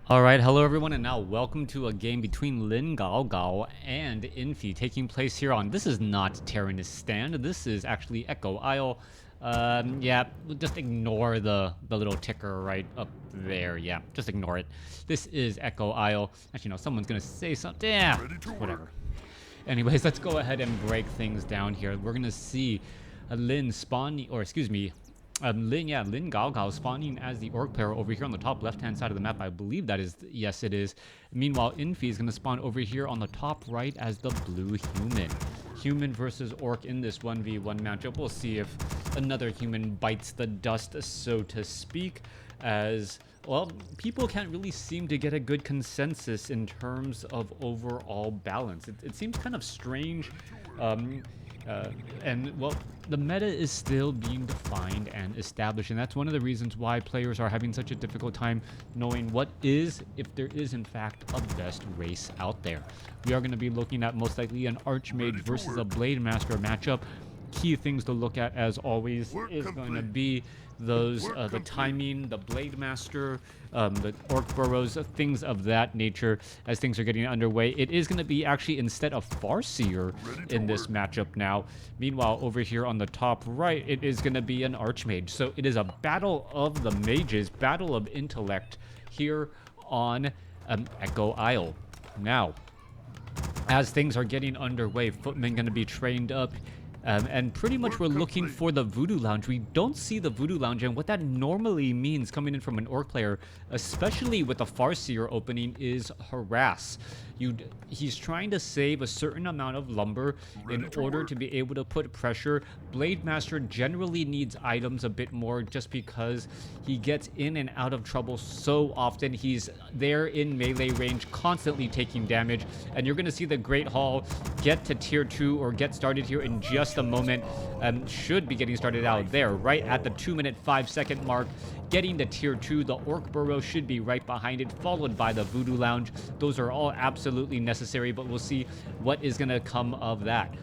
Alright, hello everyone, and now welcome to a game between Guagua and Infi taking place here on, this is not Terranist Stand, this is actually Echo Isle. Yeah, just ignore the little ticker right up there, yeah, just ignore it. This is Echo Isle. Actually, no, someone's gonna say something, yeah, whatever. Anyways, let's go ahead and break things down here. We're gonna see Lin spawning, or excuse me, Lin Guagua spawning as the orc player over here on the top left-hand side of the map. I believe that is, yes, it is. Meanwhile, Infi is going to spawn over here on the top right as the blue human. Human versus orc in this 1v1 matchup. We'll see if another human bites the dust, so to speak, as, well, people can't really seem to get a good consensus in terms of overall balance. It seems kind of strange. And well, the meta is still being defined and established, and that's one of the reasons why players are having such a difficult time knowing what is, if there is in fact, a best race out there. We are going to be looking at most likely an Archmage versus a Blade Master matchup. Key things to look at, as always, is going to be those the timing, the Blade Master, the Orc Burrows, things of that nature as things are getting underway. It is going to be actually instead of Farseer in this matchup now. Meanwhile, over here on the top right, it is going to be an Archmage. So it is a battle of the mages, battle of intellect here on Echo Isle. Now, as things are getting underway, Footmen going to be trained up. And pretty much we're looking for the Voodoo Lounge. We don't see the Voodoo Lounge, and what that normally means coming in from an orc player, especially with the Farseer opening, is harass. He's trying to save a certain amount of lumber in order to be able to put pressure. Blade Master generally needs items a bit more just because he gets in and out of trouble so often. He's there in melee range, constantly taking damage, and you're going to see the Great Hall get to tier 2 or get started here in just a moment. Should be getting started out there right at the 2-minute 5-second mark, getting to tier 2. The Orc Burrow should be right behind it, followed by the Voodoo Lounge. Those are all absolutely necessary, but we'll see what is going to come of that.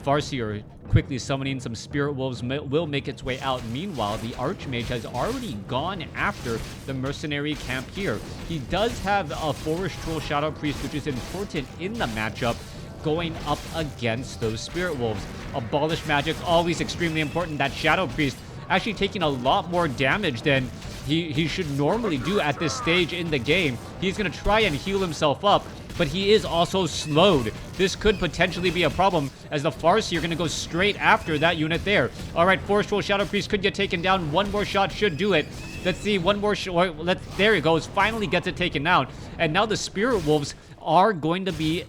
Farseer quickly summoning some Spirit Wolves will make its way out. Meanwhile, the Archmage has already gone after the Mercenary camp here. He does have a Forest Troll Shadow Priest, which is important in the matchup, going up against those Spirit Wolves. Abolish magic, always extremely important. That Shadow Priest actually taking a lot more damage than he should normally do at this stage in the game. He's going to try and heal himself up, but he is also slowed. This could potentially be a problem, as the Farseer are going to go straight after that unit there. Alright, Forest Troll Shadow Priest could get taken down. One more shot should do it. Let's see, one more shot. There he goes. Finally gets it taken down. And now the Spirit Wolves are going to be,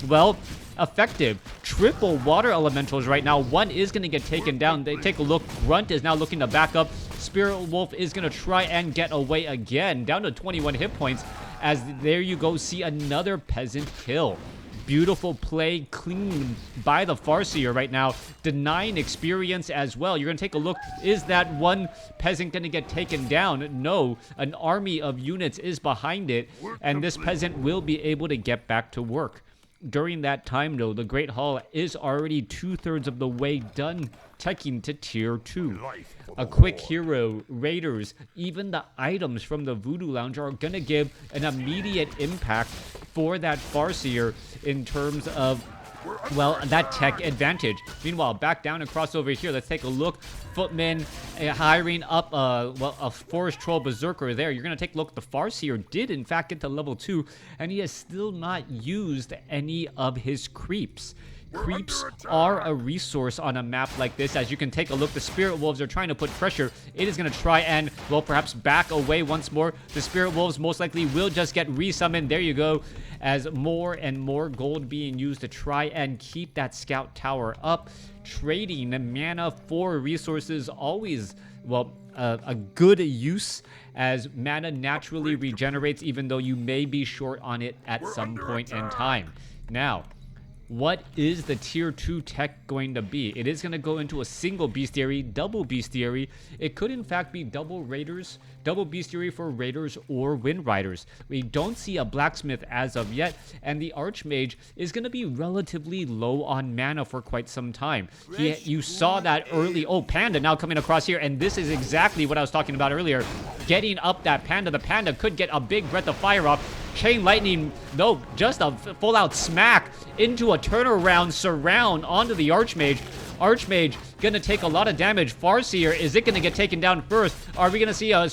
well, effective. Triple water elementals right now. One is going to get taken down. They take a look. Grunt is now looking to back up. Spirit Wolf is going to try and get away again, down to 21 hit points, as there you go, see another peasant kill. Beautiful play, clean by the Farseer right now, denying experience as well. You're going to take a look. Is that one peasant going to get taken down? No, an army of units is behind it, and this peasant will be able to get back to work. During that time, though, the Great Hall is already 2/3 of the way done, taking to tier 2. A quick hero, raiders, even the items from the Voodoo Lounge are going to give an immediate impact for that Farseer in terms of, well, that tech advantage. Meanwhile, back down across over here, let's take a look. Footmen hiring up well, a Forest Troll Berserker there. You're going to take a look. The Farseer did, in fact, get to level 2, and he has still not used any of his creeps. Creeps are a resource on a map like this. As you can take a look, the Spirit Wolves are trying to put pressure. It is going to try and, well, perhaps back away once more. The Spirit Wolves most likely will just get resummoned. There you go, as more and more gold being used to try and keep that Scout Tower up. Trading mana for resources, always, well, a good use, as mana naturally regenerates even though you may be short on it at some point in time. Now, What is the tier 2 tech going to be? It is going to go into a single bestiary, double bestiary. It could in fact be double raiders, double bestiary for raiders or wind riders. We don't see a blacksmith as of yet, and the archmage is going to be relatively low on mana for quite some time. You saw that early. Oh, panda now coming across here, and this is exactly what I was talking about earlier. Getting up that panda. The panda could get a big breath of fire off. Chain lightning, no, just a full-out smack into a turnaround surround onto the archmage. Archmage gonna take a lot of damage. Farseer, is it gonna get taken down first? Are we gonna see a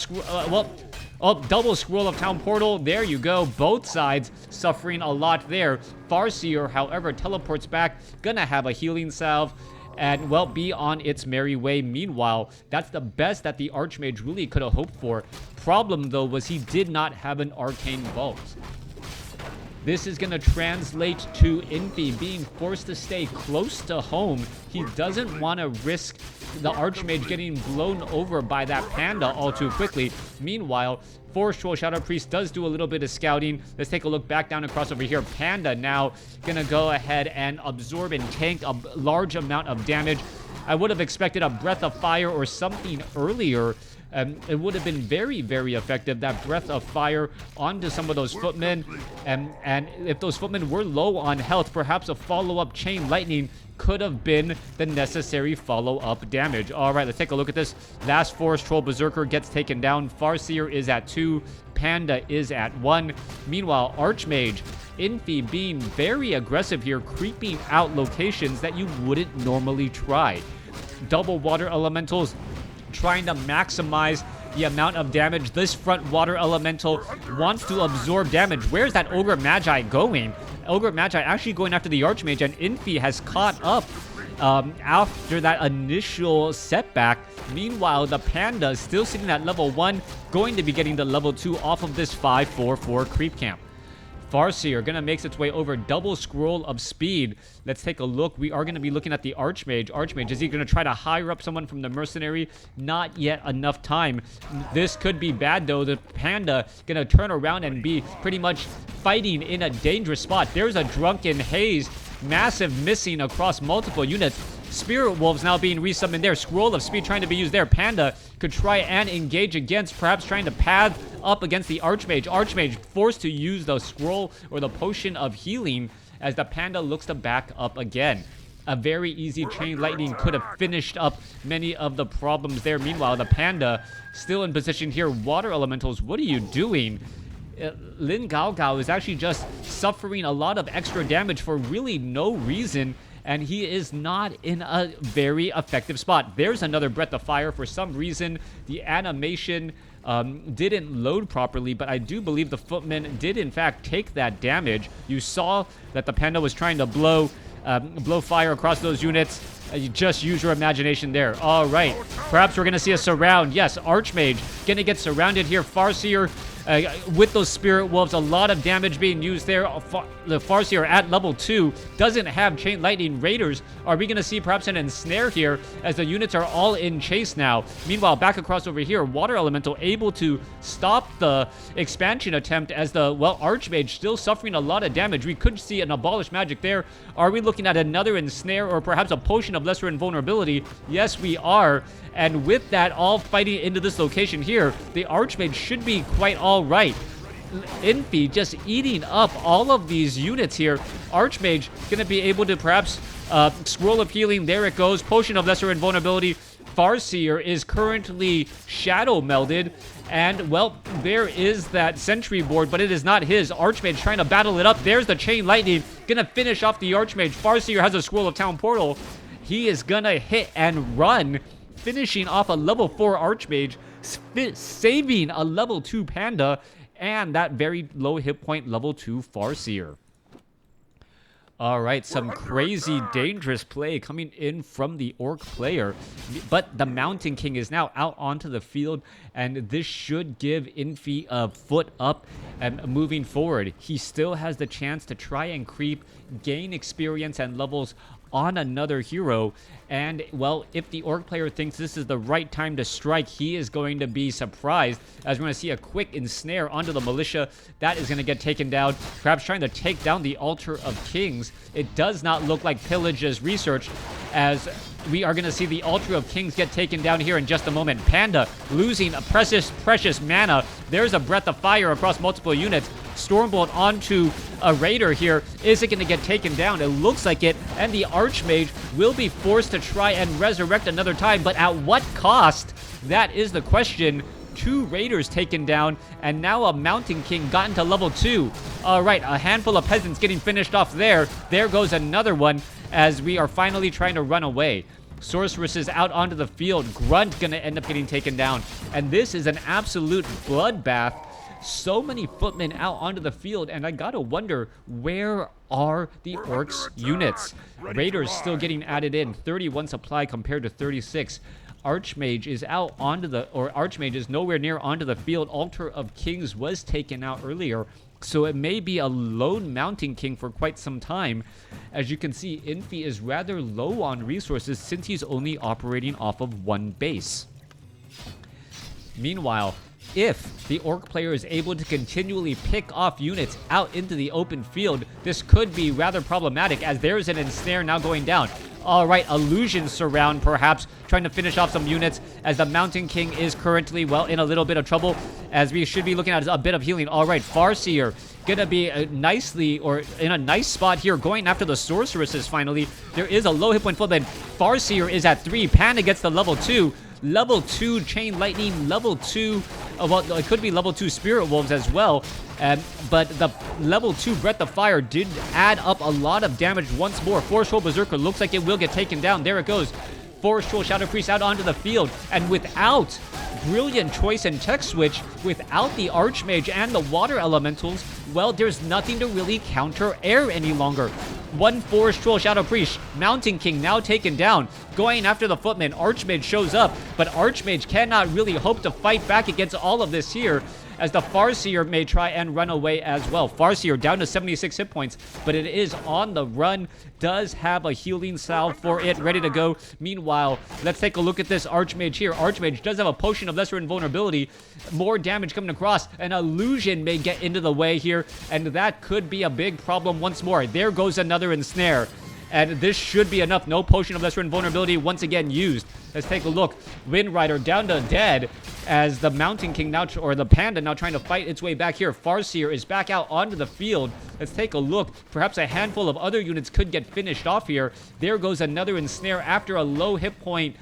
double scroll of town portal? There you go. Both sides suffering a lot there. Farseer, however, teleports back, gonna have a healing salve and, well, be on its merry way. Meanwhile, that's the best that the archmage really could have hoped for. Problem, though, was he did not have an arcane vault. This is going to translate to Infi being forced to stay close to home. He doesn't want to risk the archmage getting blown over by that panda all too quickly. Meanwhile, Forest Troll Shadow Priest does do a little bit of scouting. Let's take a look back down across over here. Panda now going to go ahead and absorb and tank a large amount of damage. I would have expected a Breath of Fire or something earlier. It would have been very, very effective, that Breath of Fire onto some of those footmen. And if those footmen were low on health, perhaps a follow-up Chain Lightning could have been the necessary follow-up damage. All right, let's take a look at this. Last Forest Troll Berserker gets taken down. Farseer is at 2. Panda is at 1. Meanwhile, Archmage, Infi being very aggressive here, creeping out locations that you wouldn't normally try. Double Water Elementals, trying to maximize the amount of damage. This front water elemental wants to absorb damage. Where's that Ogre Magi going? Ogre Magi actually going after the Archmage, and Infi has caught up after that initial setback. Meanwhile, the Panda is still sitting at level 1, going to be getting the level 2 off of this 5-4-4 creep camp. Farseer gonna makes its way over. Double scroll of speed. Let's take a look. We are gonna be looking at the Archmage. Archmage, is he gonna try to hire up someone from the mercenary? Not yet enough time. This could be bad though. The Panda gonna turn around and be pretty much fighting in a dangerous spot. There's a Drunken Haze. Massive missing across multiple units. Spirit Wolves now being resummoned there. Scroll of Speed trying to be used there. Panda could try and engage against, perhaps trying to pad up against the Archmage. Archmage forced to use the scroll or the potion of healing as the Panda looks to back up again. A very easy Chain Lightning could have finished up many of the problems there. Meanwhile, the Panda still in position here. Water Elementals, what are you doing? Lin Gao Gao is actually just suffering a lot of extra damage for really no reason, and he is not in a very effective spot. There's another Breath of Fire. For some reason, the animation didn't load properly, but I do believe the footman did in fact take that damage. You saw that the Panda was trying to blow fire across those units. You just use your imagination there. All right, perhaps we're gonna see a surround. Yes, Archmage gonna get surrounded here. Farseer with those Spirit Wolves, a lot of damage being used there. The Farseer at level 2 doesn't have Chain Lightning. Raiders, are we going to see perhaps an ensnare here as the units are all in chase now? Meanwhile, back across over here, Water Elemental able to stop the expansion attempt as the, well, Archmage still suffering a lot of damage. We could see an Abolish Magic there. Are we looking at another ensnare or perhaps a Potion of Lesser Invulnerability? Yes, we are. And with that all fighting into this location here, the Archmage should be quite all right. Infi just eating up all of these units here. Archmage gonna be able to perhaps Scroll of Healing. There it goes. Potion of Lesser Invulnerability. Farseer is currently shadow melded. And, well, there is that sentry board, but it is not his. Archmage trying to battle it up. There's the Chain Lightning. Gonna finish off the Archmage. Farseer has a Scroll of Town Portal. He is gonna hit and run, finishing off a level 4 Archmage, saving a level 2 Panda, and that very low hit point level 2 Farseer. All right, some crazy dangerous play coming in from the Orc player, but the Mountain King is now out onto the field, and this should give Infi a foot up and moving forward. He still has the chance to try and creep, gain experience and levels on another hero. And, well, if the Orc player thinks this is the right time to strike, he is going to be surprised, as we're going to see a quick ensnare onto the militia. That is going to get taken down, perhaps trying to take down the Altar of Kings. It does not look like Pillage's research, as we are going to see the Altar of Kings get taken down here in just a moment. Panda losing a precious mana. There's a Breath of Fire across multiple units. Stormbolt onto a Raider here. Is it going to get taken down? It looks like it. And the Archmage will be forced to try and resurrect another time. But at what cost? That is the question. 2 Raiders taken down, and now a Mountain King gotten to level 2. Alright, a handful of peasants getting finished off there. There goes another one, as we are finally trying to run away. Sorceresses out onto the field. Grunt gonna end up getting taken down. And this is an absolute bloodbath. So many footmen out onto the field, and I gotta wonder, where are the Orcs units? Raiders still getting added in. 31 supply compared to 36. Archmage is out onto the, or Archmage is nowhere near onto the field. Altar of Kings was taken out earlier, so it may be a lone Mountain King for quite some time. As you can see, Infi is rather low on resources since he's only operating off of 1 base. Meanwhile, if the Orc player is able to continually pick off units out into the open field, this could be rather problematic, as there's an ensnare now going down. Alright, Illusion Surround perhaps trying to finish off some units, as the Mountain King is currently, well, in a little bit of trouble, as we should be looking at a bit of healing. Alright, Farseer gonna be nicely, or in a nice spot here, going after the Sorceresses finally. There is a low hit point footman. Farseer is at 3. Panda gets the level 2. Level 2 Chain Lightning, level 2, well, it could be level 2 Spirit Wolves as well. But the level 2 Breath of Fire did add up a lot of damage once more. Forest Troll Berserker looks like it will get taken down. There it goes. Forest Troll Shadow Priest out onto the field. And without brilliant choice and tech switch, without the Archmage and the Water Elementals, well, there's nothing to really counter air any longer. 1 Forest Troll Shadow Priest. Mountain King now taken down. Going after the footman. Archmage shows up, but Archmage cannot really hope to fight back against all of this here, as the Farseer may try and run away as well. Farseer down to 76 hit points, but it is on the run. Does have a healing salve for it ready to go. Meanwhile, let's take a look at this Archmage here. Archmage does have a potion of lesser invulnerability. More damage coming across. An illusion may get into the way here, and that could be a big problem once more. There goes another ensnare. And this should be enough. No potion of lesser invulnerability once again used. Let's take a look. Wind Rider down to dead, as the Mountain King now, or the Panda now trying to fight its way back here. Farseer is back out onto the field. Let's take a look. Perhaps a handful of other units could get finished off here. There goes another ensnare after a low hit point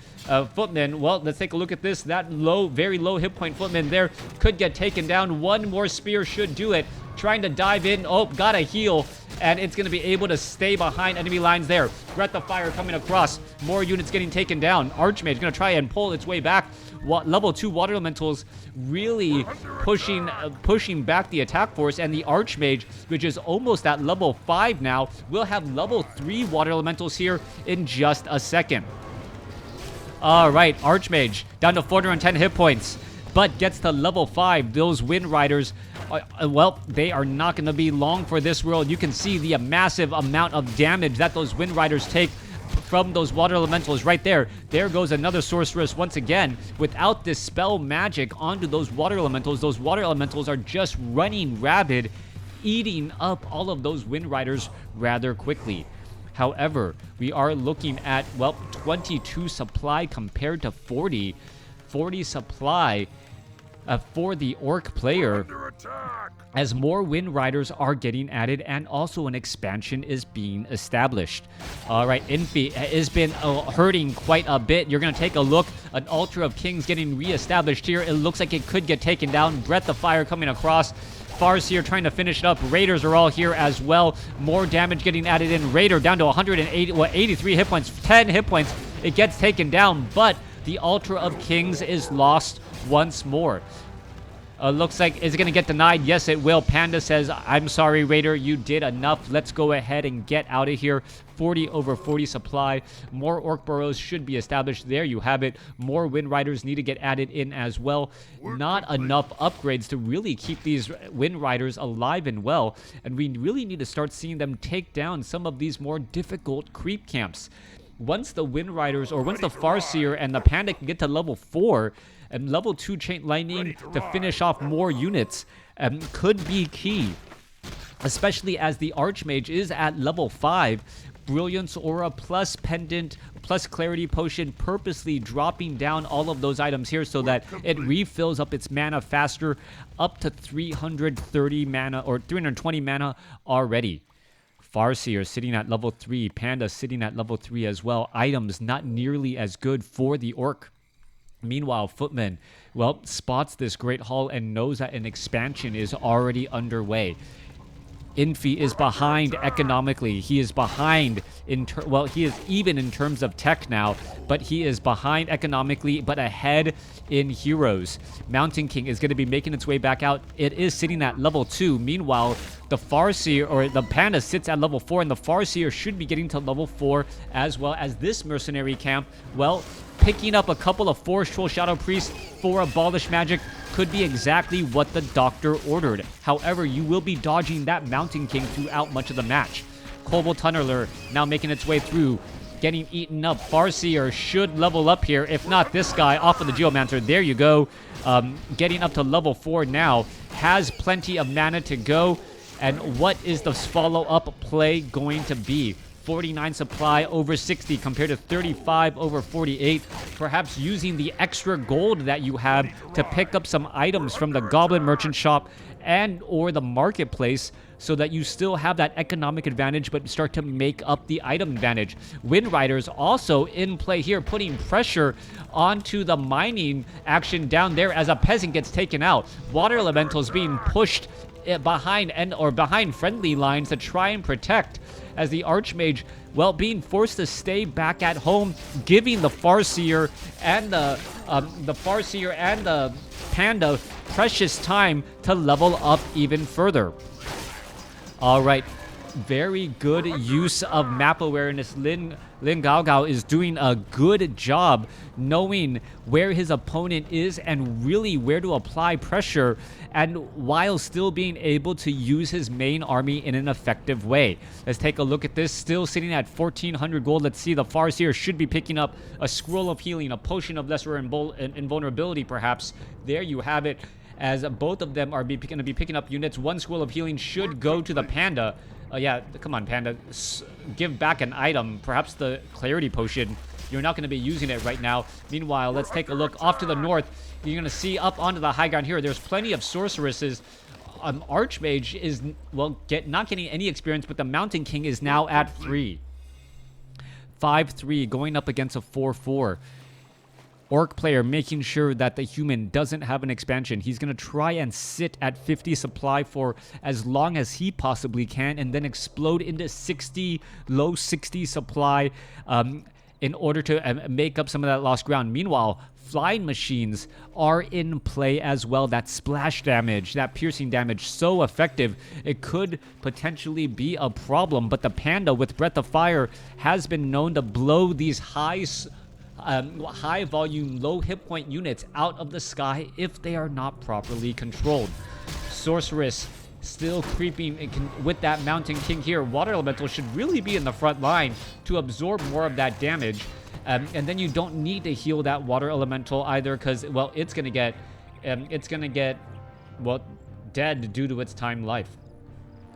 footman. Well, let's take a look at this. That low, very low hit point footman there could get taken down. 1 more spear should do it. Trying to dive in. Oh, got a heal. And it's going to be able to stay behind enemy lines there. Breath of Fire coming across. More units getting taken down. Archmage going to try and pull its way back. Level 2 Water Elementals really pushing back the attack force. And the Archmage, which is almost at level 5 now, will have level 3 Water Elementals here in just a second. Alright, Archmage down to 410 hit points, but gets to level 5. Those Wind Riders, well, they are not going to be long for this world. You can see the massive amount of damage that those Wind Riders take from those Water Elementals right there. There goes another Sorceress once again. Without this spell magic onto those Water Elementals are just running rabid, eating up all of those Wind Riders rather quickly. However, we are looking at, well, 22 supply compared to 40. 40 supply for the Orc player, as more Wind Riders are getting added and also an expansion is being established. Alright, Infi has been hurting quite a bit. You're going to take a look. An Altar of Kings getting reestablished here. It looks like it could get taken down. Breath of Fire coming across. Farseer trying to finish it up. Raiders are all here as well. More damage getting added in. Raider down to 83 hit points. 10 hit points. It gets taken down, but the Altar of Kings is lost once more. Looks like, is it going to get denied? Yes, it will. Panda says, I'm sorry, Raider, you did enough. Let's go ahead and get out of here. 40 over 40 supply. More Orc Burrows should be established. There you have it. More Wind Riders need to get added in as well. Not enough upgrades to really keep these Wind Riders alive and well. And we really need to start seeing them take down some of these more difficult creep camps. Once the Wind Riders, or once the Farseer and the Panda can get to level 4, and level 2 Chain Lightning to finish off more units could be key. Especially as the Archmage is at level 5. Brilliance Aura plus Pendant plus Clarity Potion, purposely dropping down all of those items here so that it refills up its mana faster, up to 330 mana or 320 mana already. Farseer sitting at level 3, Panda sitting at level 3 as well. Items not nearly as good for the Orc. Meanwhile, Footman, well, spots this Great Hall and knows that an expansion is already underway. Infi is behind economically. He is behind well, he is even in terms of tech now, but he is behind economically, but ahead in heroes. Mountain King is going to be making its way back out. It is sitting at level 2. Meanwhile, the Farseer, or the Panda, sits at level 4, and the Farseer should be getting to level 4 as well as this mercenary camp. Well, picking up a couple of Forest Troll Shadow Priests for Abolish Magic could be exactly what the Doctor ordered. However, you will be dodging that Mountain King throughout much of the match. Kobold Tunneler now making its way through, getting eaten up. Farseer should level up here. If not, this guy off of the Geomancer. There you go. Getting up to level 4 now. Has plenty of mana to go. And what is the follow-up play going to be? 49 supply over 60 compared to 35 over 48. Perhaps using the extra gold that you have to pick up some items from the Goblin Merchant Shop and or the marketplace so that you still have that economic advantage but start to make up the item advantage. Wind Riders also in play here, putting pressure onto the mining action down there as a peasant gets taken out. Water Elementals being pushed behind friendly lines to try and protect, as the Archmage, well, being forced to stay back at home, giving the Farseer and the Panda precious time to level up even further. All right, very good use of map awareness. Lin Gaogao is doing a good job knowing where his opponent is and really where to apply pressure, and while still being able to use his main army in an effective way. Let's take a look at this. Still sitting at 1,400 gold. Let's see, the Farseer should be picking up a Scroll of Healing, a Potion of Lesser Invulnerability perhaps. There you have it, as both of them are going to be picking up units. One Scroll of Healing should go to the Panda. Yeah, come on, Panda. Give back an item. Perhaps the Clarity Potion. You're not going to be using it right now. Meanwhile, let's take a look off to the north. You're going to see up onto the high ground here, there's plenty of sorceresses. Archmage is, well, not getting any experience, but the Mountain King is now at 3. 5-3, going up against a 4-4. Orc player making sure that the human doesn't have an expansion. He's going to try and sit at 50 supply for as long as he possibly can and then explode into 60, low 60 supply in order to make up some of that lost ground. Meanwhile, flying machines are in play as well. That splash damage, that piercing damage, so effective, it could potentially be a problem. But the Panda with Breath of Fire has been known to blow these high volume, low hit point units out of the sky if they are not properly controlled. Sorceress still creeping with that Mountain King here. Water Elemental should really be in the front line to absorb more of that damage. And then you don't need to heal that Water Elemental either, because, well, it's gonna get well, dead due to its time life.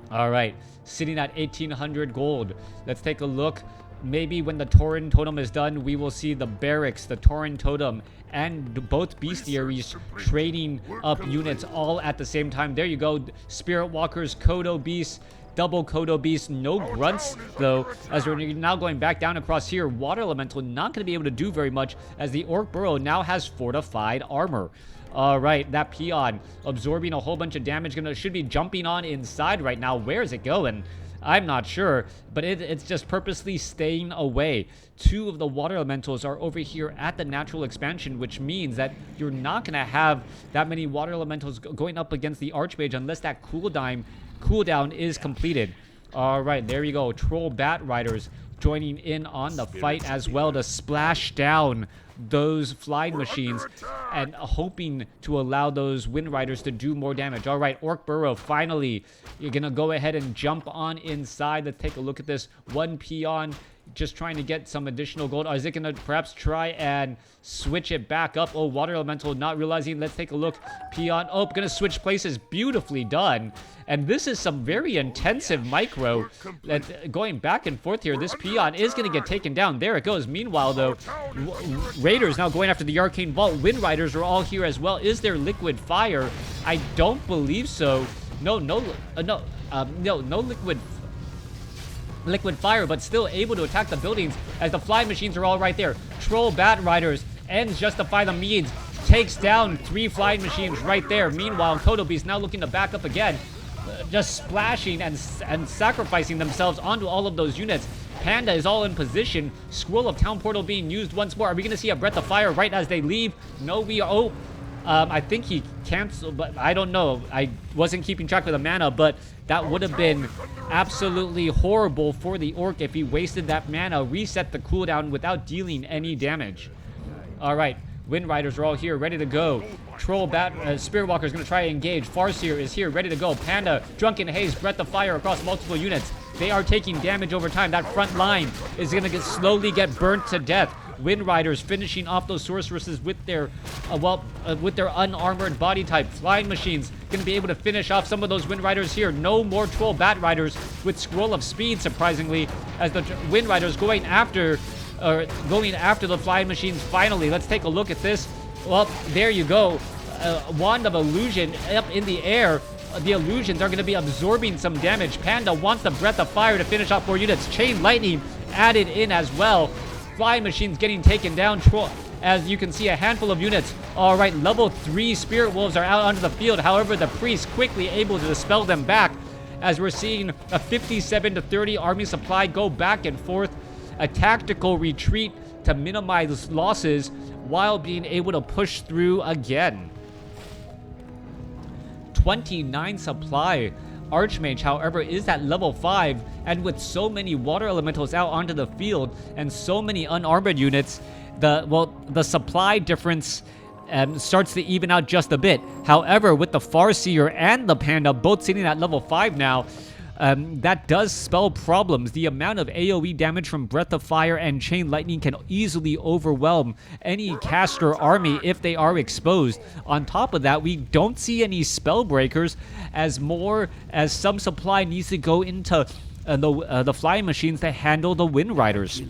All right, sitting at 1,800 gold. Let's take a look. Maybe when the Tauren Totem is done, we will see the Barracks, the Tauren Totem, and both Bestiaries trading up units all at the same time. There you go. Spirit Walkers, Kodo Beasts, double Kodo Beasts. No Grunts, though, as we're now going back down across here. Water Elemental not going to be able to do very much, as the Orc Burrow now has fortified armor. All right, that Peon absorbing a whole bunch of damage. Should be jumping on inside right now. Where is it going? I'm not sure, but it's just purposely staying away. 2 of the water elementals are over here at the natural expansion, which means that you're not going to have that many water elementals going up against the Archmage unless that cooldown is completed. All right, there you go. Troll Bat Riders joining in on the fight as well to splash down those flying machines and hoping to allow those Wind Riders to do more damage. All right, Orc Burrow, finally, you're going to go ahead and jump on inside. Let's take a look at this. 1 peon just trying to get some additional gold. Or is it going to perhaps try and switch it back up? Oh, Water Elemental not realizing. Let's take a look. Peon, oh, going to switch places. Beautifully done. And this is some very intensive micro that going back and forth here. This peon is going to get taken down. There it goes. Meanwhile, though, Raiders now going after the Arcane Vault. Wind Riders are all here as well. Is there liquid fire? I don't believe so. No liquid fire, but still able to attack the buildings as the fly machines are all right there. Troll Bat Riders ends Justify the Means. Takes down 3 flying machines right there. Meanwhile, Kodo Beast now looking to back up again. Just splashing and sacrificing themselves onto all of those units. Panda is all in position. Scroll of Town Portal being used once more. Are we going to see a Breath of Fire right as they leave? No, we are. Oh, I think he canceled, but I don't know. I wasn't keeping track of the mana, but that would have been absolutely horrible for the Orc if he wasted that mana, reset the cooldown without dealing any damage. All right. Wind Riders are all here, ready to go. Troll Bat, Spirit Walker is going to try to engage. Farseer is here, ready to go. Panda, Drunken Haze, Breath of Fire across multiple units. They are taking damage over time. That front line is going to slowly get burnt to death. Wind Riders finishing off those sorceresses with their, with their unarmored body type. Flying Machines going to be able to finish off some of those Wind Riders here. No more Troll Bat Riders with Scroll of Speed, surprisingly, as the Wind Riders going after the flying machines. Finally, let's take a look at this. Well, there you go. Wand of Illusion up in the air. The illusions are going to be absorbing some damage. Panda wants the Breath of Fire to finish off 4 units. Chain Lightning added in as well. Flying machines getting taken down. As you can see, a handful of units. All right, level 3 Spirit Wolves are out onto the field. However, the priest quickly able to dispel them back, as we're seeing a 57 to 30 army supply go back and forth. A tactical retreat to minimize losses while being able to push through again. 29 supply. Archmage, however, is at level 5, and with so many water elementals out onto the field and so many unarmored units, the supply difference starts to even out just a bit. However, with the Farseer and the Panda both sitting at level 5 now, that does spell problems. The amount of AoE damage from Breath of Fire and Chain Lightning can easily overwhelm any caster army if they are exposed. On top of that, we don't see any spell breakers, as some supply needs to go into the flying machines to handle the Wind Riders.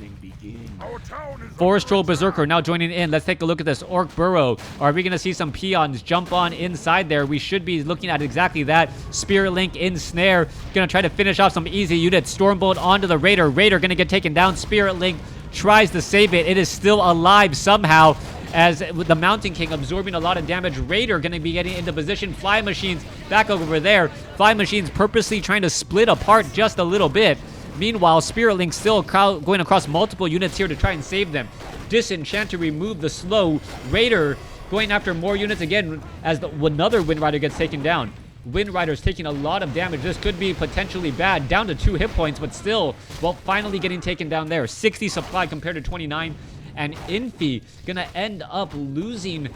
Forest Troll Berserker now joining in. Let's take a look at this. Orc Burrow. Are we going to see some peons jump on inside there? We should be looking at exactly that. Spirit Link in Snare. Going to try to finish off some easy units. Stormbolt onto the Raider. Raider going to get taken down. Spirit Link tries to save it. It is still alive somehow, as with the Mountain King absorbing a lot of damage. Raider going to be getting into position. Fly Machines back over there. Fly Machines purposely trying to split apart just a little bit. Meanwhile, Spirit Link still going across multiple units here to try and save them. Disenchant to remove the slow. Raider going after more units again as another Wind Rider gets taken down. Wind Rider's taking a lot of damage. This could be potentially bad. Down to 2 hit points, but still, well, finally getting taken down there. 60 supply compared to 29. And Infi gonna end up losing,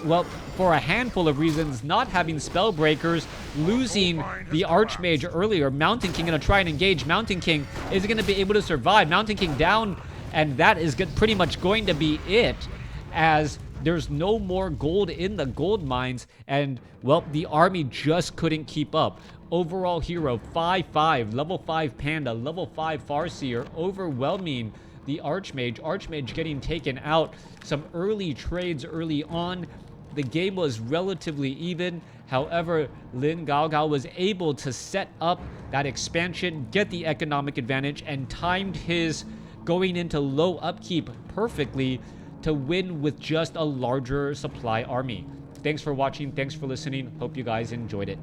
well, for a handful of reasons, not having spell breakers, losing the Archmage earlier. Mountain King gonna try and engage. Mountain King is gonna be able to survive. Mountain King down, and that is pretty much going to be it, as there's no more gold in the gold mines, and, well, the army just couldn't keep up. Overall hero, 5-5, level 5 Panda, level 5 Farseer, overwhelming the Archmage. Archmage getting taken out. Some early trades early on. The game was relatively even. However, Lin Gaogao was able to set up that expansion, get the economic advantage, and timed his going into low upkeep perfectly to win with just a larger supply army. Thanks for watching. Thanks for listening. Hope you guys enjoyed it.